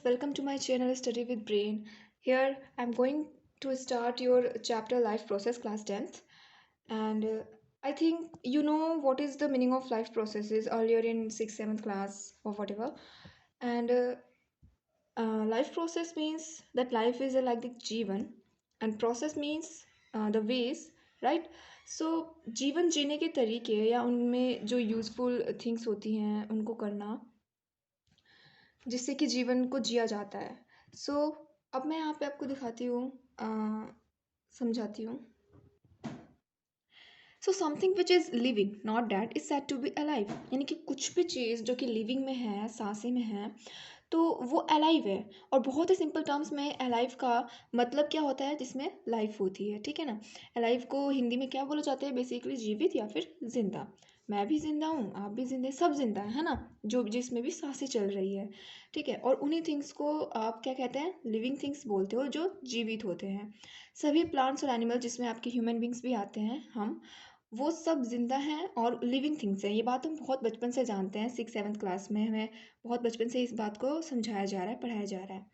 welcome to my channel Study with Brain. Here I'm going to start your chapter Life Process class 10th. And I think you know what is the meaning of life processes earlier in 6th, 7th class or whatever. And life process means that life is like the जीवन and process means the ways, right? So जीवन जीने के तरीके या उनमें जो useful things होती हैं उनको करना जिससे कि जीवन को जिया जाता है। सो अब मैं यहाँ पे आपको दिखाती हूँ समझाती हूँ। So something which is living not dead is said to be alive, यानी कि कुछ भी चीज़ जो कि लिविंग में है, सांसें में है, तो वो अलाइव है। और बहुत ही सिंपल टर्म्स में अलाइव का मतलब क्या होता है, जिसमें लाइफ होती है, ठीक है ना। अलाइव को हिंदी में क्या बोला जाता है, बेसिकली जीवित या फिर जिंदा। मैं भी जिंदा हूँ, आप भी जिंदे, सब जिंदा है ना, जो जिसमें भी सांसें चल रही है, ठीक है। और उन्हीं थिंग्स को आप क्या कहते हैं, लिविंग थिंग्स बोलते हो, जो जीवित होते हैं। सभी प्लांट्स और एनिमल, जिसमें आपके ह्यूमन बींग्स भी आते हैं, हम वो सब जिंदा हैं और लिविंग थिंग्स हैं। ये बात हम बहुत बचपन से जानते हैं, 6th 7th क्लास में हमें बहुत बचपन से इस बात को समझाया जा रहा है, पढ़ाया जा रहा है।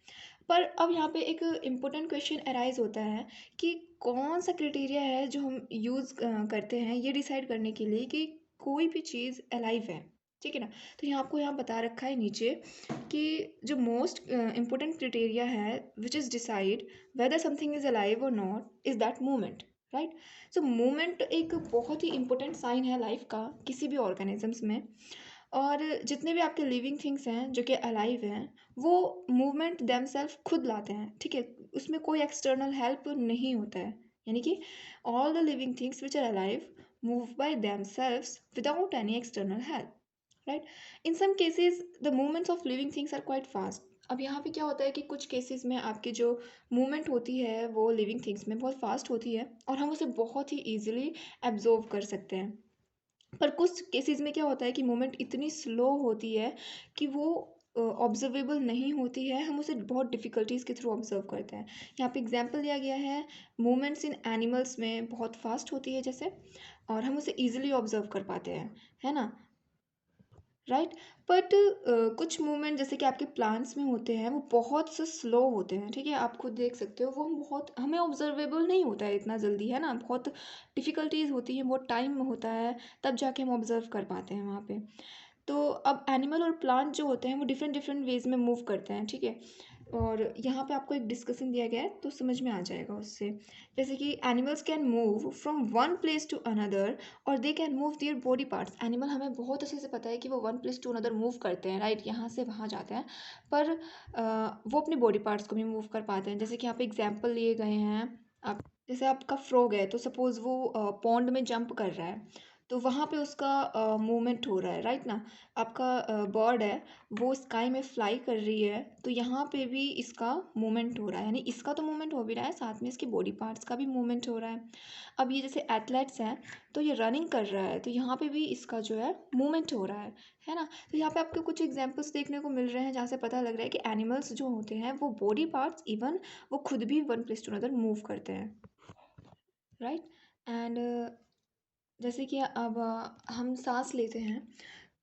पर अब यहाँ पे एक इम्पोर्टेंट क्वेश्चन अराइज होता है कि कौन सा क्राइटेरिया है जो हम यूज़ करते हैं ये डिसाइड करने के लिए कि कोई भी चीज़ अलाइव है, ठीक है ना। तो यहाँ आपको यहाँ बता रखा है नीचे कि जो मोस्ट इम्पोर्टेंट क्राइटेरिया है which is decide whether something is alive और not is that movement, right. So movement एक बहुत ही इंपॉर्टेंट साइन है लाइफ का किसी भी ऑर्गेनिजम्स में। और जितने भी आपके लिविंग थिंग्स हैं जो कि अलाइव हैं, वो मूवमेंट देमसेल्फ खुद लाते हैं, ठीक है। उसमें कोई एक्सटर्नल हेल्प नहीं होता है, यानी कि all the living things which are alive move by themselves without any external help, right. In some cases the movements of living things are quite fast. अब यहाँ पे क्या होता है कि कुछ केसेस में आपकी जो मूवमेंट होती है वो लिविंग थिंग्स में बहुत फास्ट होती है और हम उसे बहुत ही ईजिली एब्जॉर्व कर सकते हैं। पर कुछ केसेस में क्या होता है कि मूवमेंट इतनी स्लो होती है कि वो ऑब्जर्वेबल नहीं होती है, हम उसे बहुत डिफ़िकल्टीज़ के थ्रू ऑब्जर्व करते हैं। यहाँ पे एग्जांपल दिया गया है, मूवमेंट्स इन एनिमल्स में बहुत फास्ट होती है जैसे, और हम उसे ईजिली ऑब्जर्व कर पाते हैं, है ना, राइट। बट कुछ मूवमेंट जैसे कि आपके प्लांट्स में होते हैं वो बहुत से स्लो होते हैं, ठीक है। आप खुद देख सकते हो वो हम बहुत, हमें ऑब्जर्वेबल नहीं होता है इतना जल्दी, है ना, बहुत डिफ़िकल्टीज होती है, बहुत टाइम होता है, तब जाके हम ऑब्जर्व कर पाते हैं वहाँ पे। तो अब एनिमल और प्लांट जो होते हैं वो डिफरेंट डिफरेंट वेज में मूव करते हैं, ठीक है। और यहाँ पे आपको एक डिस्कशन दिया गया है तो समझ में आ जाएगा उससे। जैसे कि animals can move from one place to another और they can move their body parts. Animal हमें बहुत अच्छे से पता है कि वो one place to another move करते हैं, राइट, यहाँ से वहाँ जाते हैं। पर वो अपने बॉडी पार्ट्स को भी मूव कर पाते हैं। जैसे कि यहाँ पे एग्जाम्पल लिए गए हैं, आप जैसे आपका फ्रॉग है तो सपोज़ वो पॉन्ड में जंप कर रहा है, तो वहाँ पे उसका मूवमेंट हो रहा है, राइट ना। आपका बर्ड है, वो स्काई में फ्लाई कर रही है, तो यहाँ पे भी इसका मूवमेंट हो रहा है, यानी इसका तो मूवमेंट हो भी रहा है, साथ में इसके बॉडी पार्ट्स का भी मूवमेंट हो रहा है। अब ये जैसे एथलेट्स हैं तो ये रनिंग कर रहा है, तो यहाँ पे भी इसका जो है मूवमेंट हो रहा है ना। तो यहाँ पे आपको कुछ एग्जाम्पल्स देखने को मिल रहे हैं जहाँ से पता लग रहा है कि एनिमल्स जो होते हैं वो बॉडी पार्ट्स इवन वो खुद भी one place to another move करते हैं, राइट। एंड जैसे कि अब हम सांस लेते हैं,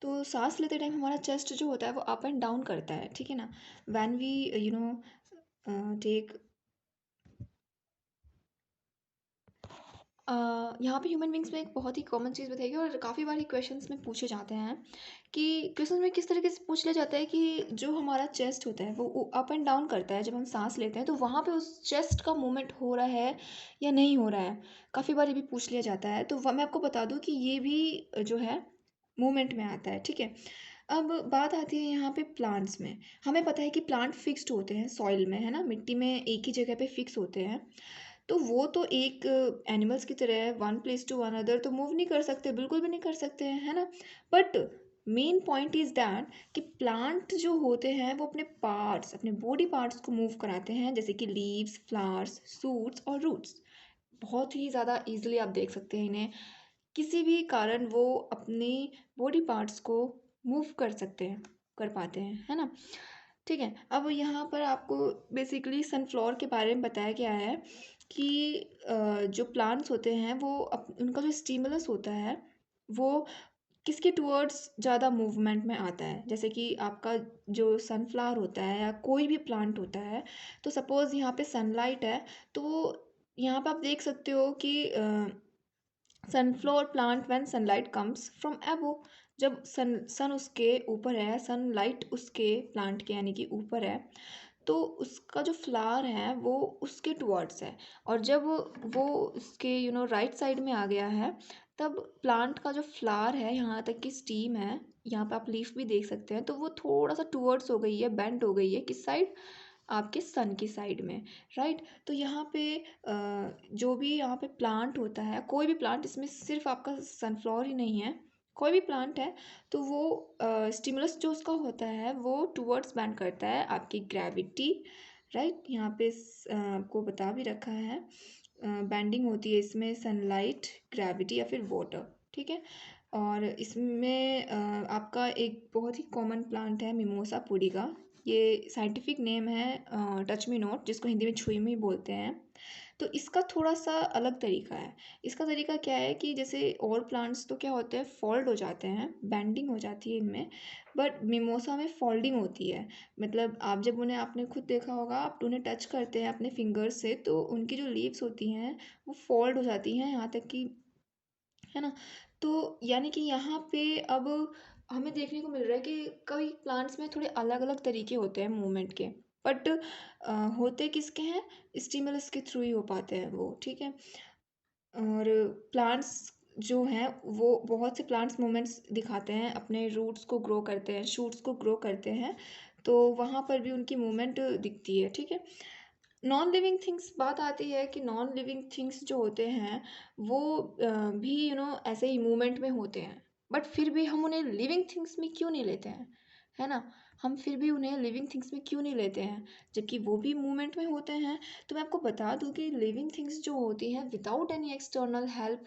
तो सांस लेते टाइम हमारा चेस्ट जो होता है वो अप एंड डाउन करता है, ठीक है ना। व्हेन वी टेक यहाँ पे ह्यूमन बींग्स में एक बहुत ही कॉमन चीज़ बताएगी और काफ़ी बार क्वेश्चंस में पूछे जाते हैं कि क्वेश्चन में किस तरीके से पूछ लिया जाता है कि जो हमारा चेस्ट होता है वो अप एंड डाउन करता है जब हम सांस लेते हैं, तो वहाँ पे उस चेस्ट का मूवमेंट हो रहा है या नहीं हो रहा है। काफ़ी बार ये भी पूछ लिया जाता है, तो मैं आपको बता दूँ कि ये भी जो है मूवमेंट में आता है, ठीक है। अब बात आती है यहाँ पे प्लांट्स में। हमें पता है कि प्लांट फिक्स्ड होते हैं सॉइल में, है ना, मिट्टी में एक ही जगह पे फिक्स होते हैं। तो वो तो एक एनिमल्स की तरह है, one place to one other तो मूव नहीं कर सकते, बिल्कुल भी नहीं कर सकते हैं, है ना। But main point is that कि प्लांट जो होते हैं वो अपने पार्ट्स, अपने बॉडी पार्ट्स को मूव कराते हैं, जैसे कि लीव्स, फ्लावर्स, सूट्स और रूट्स। बहुत ही ज़्यादा ईजिली आप देख सकते हैं इन्हें, किसी भी कारण वो अपनी बॉडी पार्ट्स को मूव कर सकते हैं, कर पाते हैं, है ना, ठीक है। अब यहाँ पर आपको बेसिकली सनफ्लावर के बारे में बताया गया है कि जो प्लांट्स होते हैं वो उनका जो स्टिमुलस होता है वो किसके टुवर्ड्स ज़्यादा मूवमेंट में आता है। जैसे कि आपका जो सनफ्लावर होता है या कोई भी प्लांट होता है, तो सपोज़ यहाँ पे सनलाइट है, तो यहाँ पे आप देख सकते हो कि sunflower plant when sunlight comes from above, जब सन उसके ऊपर है, सनलाइट उसके प्लांट के यानी कि ऊपर है, तो उसका जो फ्लावर है वो उसके टुवर्ड्स है। और जब वो उसके राइट साइड में आ गया है, तब प्लांट का जो फ्लावर है, यहाँ तक कि स्टीम है, यहाँ पे आप लीफ भी देख सकते हैं, तो वो थोड़ा सा टुवर्ड्स हो गई है, बेंड हो गई है, किस साइड, आपके सन की साइड में, राइट। तो यहाँ पे जो भी यहाँ पे प्लांट होता है, कोई भी प्लांट, इसमें सिर्फ आपका सनफ्लावर ही नहीं है, कोई भी प्लांट है, तो वो स्टिमुलस जो उसका होता है वो टुवर्ड्स बैंड करता है आपकी ग्रेविटी, राइट। यहाँ पे आपको बता भी रखा है, बैंडिंग होती है इसमें सनलाइट, ग्रेविटी या फिर वाटर, ठीक है। और इसमें आपका एक बहुत ही कॉमन प्लांट है मिमोसा पुडिका, ये साइंटिफिक नेम है टच मी नॉट, जिसको हिंदी में छुई मी बोलते हैं। तो इसका थोड़ा सा अलग तरीका है। इसका तरीका क्या है कि जैसे और प्लांट्स तो क्या होते हैं, फोल्ड हो जाते हैं, बेंडिंग हो जाती है इनमें, बट मिमोसा में फोल्डिंग होती है। मतलब आप जब उन्हें, आपने खुद देखा होगा, आप उन्हें टच करते हैं अपने फिंगर्स से, तो उनकी जो लीव्स होती हैं वो फोल्ड हो जाती हैं, यहाँ तक कि, है ना। तो यानी कि यहाँ पे अब हमें देखने को मिल रहा है कि कई प्लांट्स में थोड़े अलग अलग तरीके होते हैं मूवमेंट के, बट होते किसके हैं, स्टिमुलस के थ्रू ही हो पाते हैं वो, ठीक है। और प्लांट्स जो हैं वो, बहुत से प्लांट्स मूवमेंट्स दिखाते हैं, अपने रूट्स को ग्रो करते हैं, शूट्स को ग्रो करते हैं, तो वहाँ पर भी उनकी मूवमेंट दिखती है, ठीक है। नॉन लिविंग थिंग्स, बात आती है कि नॉन लिविंग थिंग्स जो होते हैं वो भी ऐसे ही मूवमेंट में होते हैं, बट फिर भी हम उन्हें लिविंग थिंग्स में क्यों नहीं लेते हैं, है ना। हम फिर भी उन्हें लिविंग थिंग्स में क्यों नहीं लेते हैं, जबकि वो भी मूवमेंट में होते हैं। तो मैं आपको बता दूं कि लिविंग थिंग्स जो होती हैं विदाउट एनी एक्सटर्नल हेल्प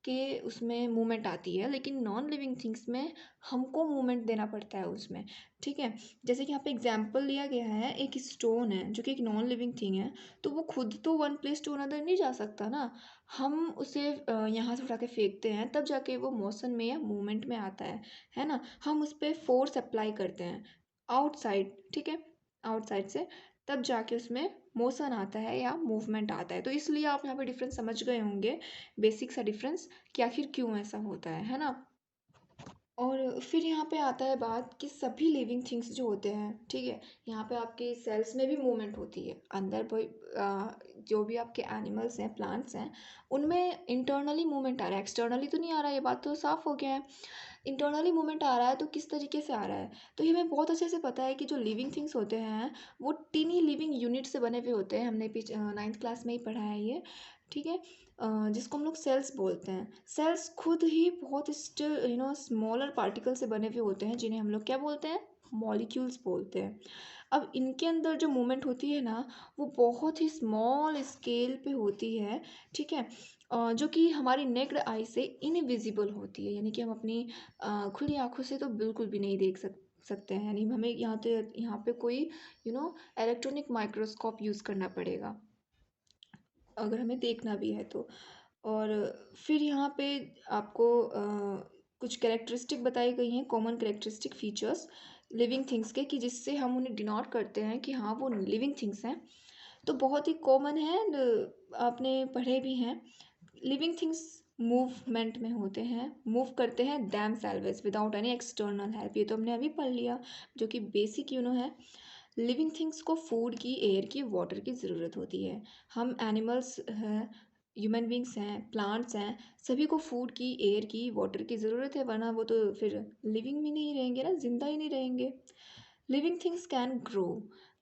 के उसमें मूवमेंट आती है, लेकिन नॉन लिविंग थिंग्स में हमको मूवमेंट देना पड़ता है उसमें, ठीक है। जैसे कि यहाँ पे एग्जाम्पल लिया गया है, एक स्टोन है जो कि एक नॉन लिविंग थिंग है, तो वो खुद तो वन प्लेस टू अनदर नहीं जा सकता ना। हम उसे यहाँ से उठा के फेंकते हैं, तब जाके वो मोशन में या मूवमेंट में आता है ना। हम उस पर फोर्स अप्लाई करते हैं आउटसाइड, ठीक है, आउटसाइड से, तब जाके उसमें मोशन आता है या मूवमेंट आता है। तो इसलिए आप यहाँ पे डिफरेंस समझ गए होंगे, बेसिक सा डिफरेंस, कि आखिर क्यों ऐसा होता है ना। और फिर यहाँ पे आता है बात कि सभी लिविंग थिंग्स जो होते हैं, ठीक है, यहाँ पे आपके सेल्स में भी मूवमेंट होती है अंदर जो भी आपके एनिमल्स हैं, प्लांट्स हैं, उनमें इंटरनली मूवमेंट आ रहा है, एक्सटर्नली तो नहीं आ रहा है, ये बात तो साफ हो गया है। इंटरनली मूवमेंट आ रहा है, तो किस तरीके से आ रहा है, तो ये हमें बहुत अच्छे से पता है कि जो लिविंग थिंग्स होते हैं वो टीनी लिविंग यूनिट से बने हुए होते हैं, हमने पीछे 9th क्लास में ही पढ़ा है ये, ठीक है। जिसको हम लोग सेल्स बोलते हैं। सेल्स खुद ही बहुत स्टिल स्मॉलर पार्टिकल से बने हुए होते हैं, जिन्हें हम लोग क्या बोलते हैं, मॉलिक्यूल्स बोलते हैं। अब इनके अंदर जो मूवमेंट होती है ना, वो बहुत ही स्मॉल स्केल पे होती है, ठीक है। जो कि हमारी नेक्ड आई से इनविजिबल होती है, यानी कि हम अपनी खुली आंखों से तो बिल्कुल भी नहीं देख सकते हैं, यानी हमें यहाँ पे कोई इलेक्ट्रॉनिक माइक्रोस्कोप यूज़ करना पड़ेगा अगर हमें देखना भी है तो। और फिर यहाँ पे आपको कुछ कैरेक्टरिस्टिक बताई गई हैं, common characteristic features living things के, कि जिससे हम उन्हें डिनोट करते हैं कि हाँ वो लिविंग थिंग्स हैं। तो बहुत ही कॉमन है and, आपने पढ़े भी हैं। लिविंग थिंग्स मूवमेंट में होते हैं, मूव करते हैं them salvage without any external help, ये तो हमने अभी पढ़ लिया, जो कि बेसिक है। लिविंग थिंग्स को फूड की, एयर की, वाटर की ज़रूरत होती है। हम एनिमल्स हैं, ह्यूमन बींग्स हैं, प्लांट्स हैं, सभी को फूड की, एयर की, वाटर की ज़रूरत है, वरना वो तो फिर लिविंग भी नहीं रहेंगे ना, जिंदा ही नहीं रहेंगे। लिविंग थिंग्स कैन ग्रो,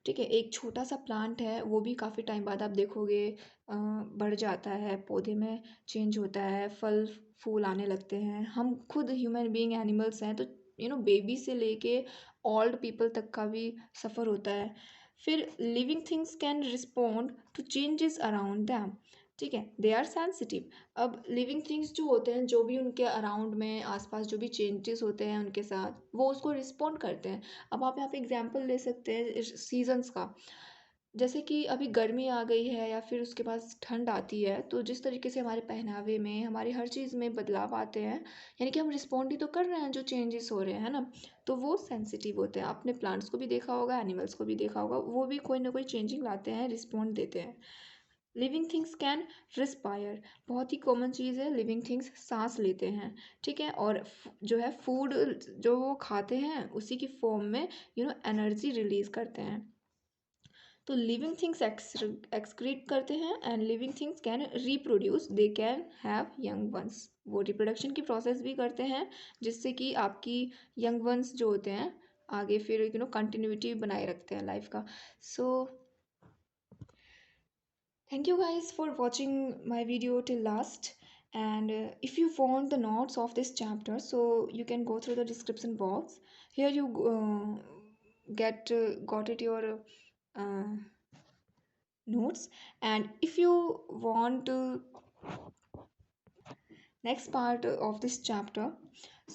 ठीक है, एक छोटा सा प्लांट है, वो भी काफ़ी टाइम बाद आप देखोगे बढ़ जाता है, पौधे में चेंज होता है, फल फूल आने लगते हैं। हम खुद ह्यूमन बीइंग एनिमल्स हैं, तो बेबी से लेके ओल्ड पीपल तक का भी सफ़र होता है। फिर living things can respond to changes around them, ठीक है, दे आर सेंसिटिव। अब लिविंग थिंग्स जो होते हैं, जो भी उनके अराउंड में आसपास जो भी चेंजेस होते हैं उनके साथ, वो उसको रिस्पॉन्ड करते हैं। अब आप यहाँ पे एग्जांपल ले सकते हैं सीजन्स का। जैसे कि अभी गर्मी आ गई है या फिर उसके बाद ठंड आती है, तो जिस तरीके से हमारे पहनावे में, हमारी हर चीज़ में बदलाव आते हैं, यानी कि हम रिस्पॉन्ड ही तो कर रहे हैं जो चेंजेस हो रहे हैं, है ना? तो वो सेंसिटिव होते हैं। आपने प्लांट्स को भी देखा होगा, एनिमल्स को भी देखा होगा, वो भी कोई ना कोई चेंजिंग लाते हैं, रिस्पॉन्ड देते हैं। लिविंग थिंग्स कैन रिस्पायर, बहुत ही कॉमन चीज़ है, लिविंग थिंग्स सांस लेते हैं, ठीक है? और जो है फूड जो वो खाते हैं उसी की फॉर्म में एनर्जी रिलीज करते हैं। तो लिविंग थिंग्स एक्सक्रीट करते हैं and living things can reproduce, they can have young ones. वो रिप्रोडक्शन की प्रोसेस भी करते हैं जिससे कि आपकी यंग वंस जो होते हैं आगे फिर कंटिन्यूटी बनाए रखते हैं लाइफ का। सो thank you guys for watching my video till last. And if you want the notes of this chapter, so you can go through the description box. Here you get got it your uh, notes. And if you want next part of this chapter,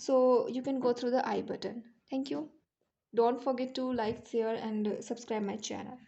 so you can go through the I button. Thank you. Don't forget to like, share, and subscribe my channel.